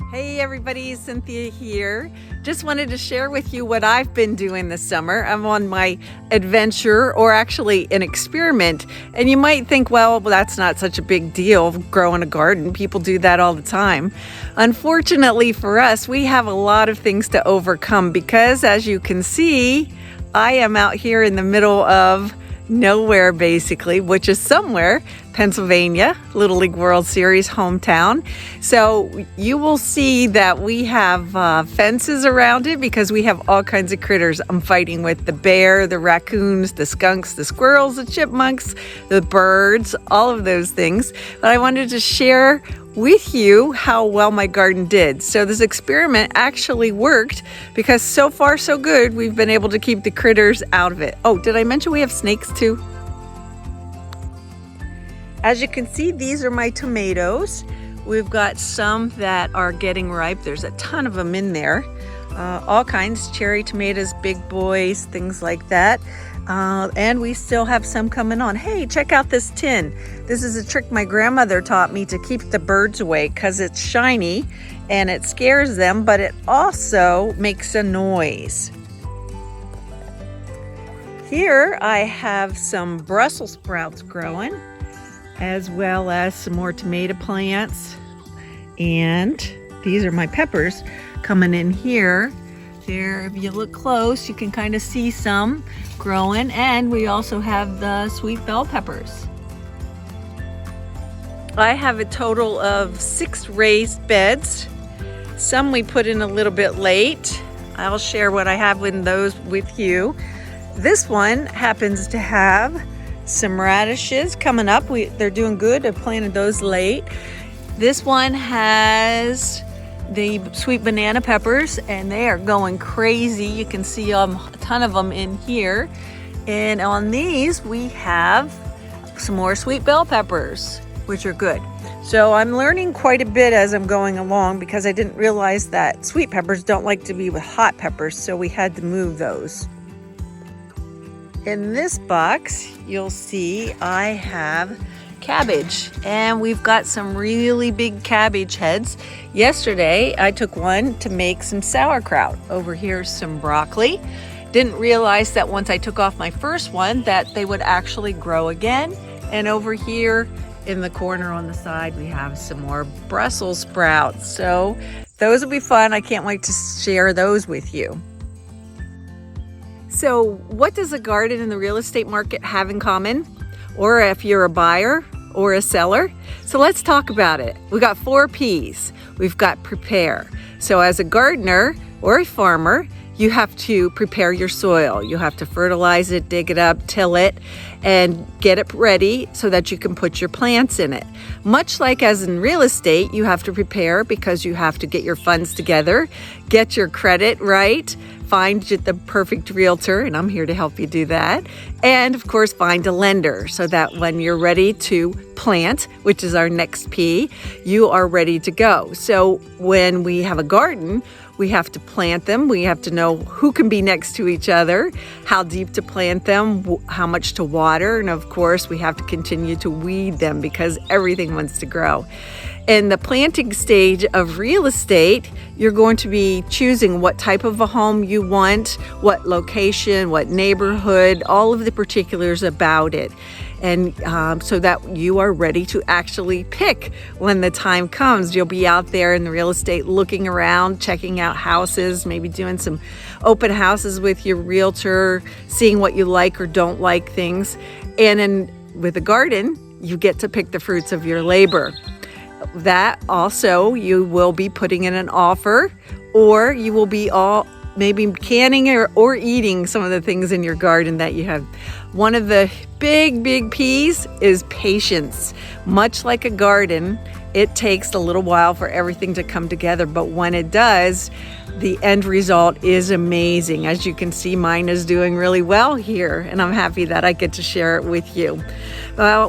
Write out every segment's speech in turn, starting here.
Hey everybody, Cynthia here. Just wanted to share with you what I've been doing this summer. I'm on my adventure, or actually an experiment. And you might think, well, that's not such a big deal, growing a garden. People do that all the time. Unfortunately for us, we have a lot of things to overcome because, as you can see, I am out here in the middle of nowhere basically, which is somewhere, Pennsylvania, Little League World Series hometown. So you will see that we have fences around it because we have all kinds of critters. I'm fighting with the bear, the raccoons, the skunks, the squirrels, the chipmunks, the birds, all of those things. But I wanted to share with you how well my garden did. So this experiment actually worked because so far so good. We've been able to keep the critters out of it. Oh, did I mention we have snakes too? As you can see, these are my tomatoes. We've got some that are getting ripe. There's a ton of them in there. All kinds, cherry tomatoes, big boys, things like that. And we still have some coming on. Hey, check out this tin. This is a trick my grandmother taught me to keep the birds away because it's shiny and it scares them, but it also makes a noise. Here I have some Brussel sprouts growing, as well as some more tomato plants. And these are my peppers coming in here. There, if you look close, you can kind of see some growing, and we also have the sweet bell peppers. I have a total of 6 raised beds. Some we put in a little bit late. I'll share what I have in those with you. This one happens to have some radishes coming up. They're doing good. I planted those late. This one has the sweet banana peppers, and they are going crazy. You can see a ton of them in here. And on these we have some more sweet bell peppers, which are good. So I'm learning quite a bit as I'm going along because I didn't realize that sweet peppers don't like to be with hot peppers, so we had to move those. In this box you'll see I have cabbage, and we've got some really big cabbage heads. Yesterday I took one to make some sauerkraut. Over here's some broccoli. Didn't realize that once I took off my first one that they would actually grow again. And over here in the corner on the side we have some more Brussels sprouts. So those will be fun. I can't wait to share those with you. So what does a garden in the real estate market have in common? Or if you're a buyer or a seller? So let's talk about it. We got 4 P's. We've got prepare. So as a gardener or a farmer, you have to prepare your soil. You have to fertilize it, dig it up, till it, and get it ready so that you can put your plants in it. Much like as in real estate, you have to prepare because you have to get your funds together, get your credit right, find the perfect realtor, and I'm here to help you do that. And of course, find a lender so that when you're ready to plant, which is our next P, you are ready to go. So when we have a garden, we have to plant them. We have to know who can be next to each other, how deep to plant them, how much to water, and of course, we have to continue to weed them because everything wants to grow. In the planting stage of real estate, you're going to be choosing what type of a home you want, what location, what neighborhood, all of the particulars about it. And so that you are ready to actually pick when the time comes. You'll be out there in the real estate looking around, checking out houses, maybe doing some open houses with your realtor, seeing what you like or don't like things. And with a garden, you get to pick the fruits of your labor. That also you will be putting in an offer, or you will be maybe canning or eating some of the things in your garden that you have. One of the big P's is patience. Much like a garden, it takes a little while for everything to come together, but when it does, the end result is amazing. As you can see, mine is doing really well here, and I'm happy that I get to share it with you.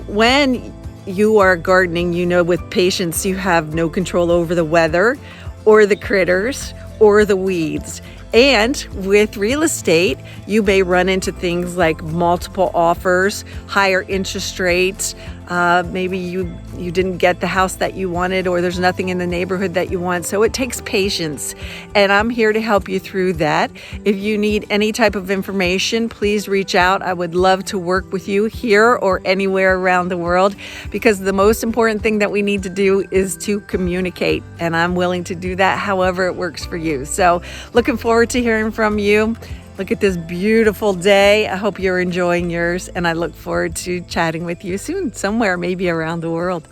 When you are gardening, you know with patience you have no control over the weather or the critters or the weeds. And with real estate, you may run into things like multiple offers, higher interest rates. Maybe you didn't get the house that you wanted, or there's nothing in the neighborhood that you want. So it takes patience, and I'm here to help you through that. If you need any type of information, please reach out. I would love to work with you here or anywhere around the world, because the most important thing that we need to do is to communicate, and I'm willing to do that however it works for you. So looking forward to hearing from you. Look at this beautiful day. I hope you're enjoying yours, and I look forward to chatting with you soon, somewhere maybe around the world.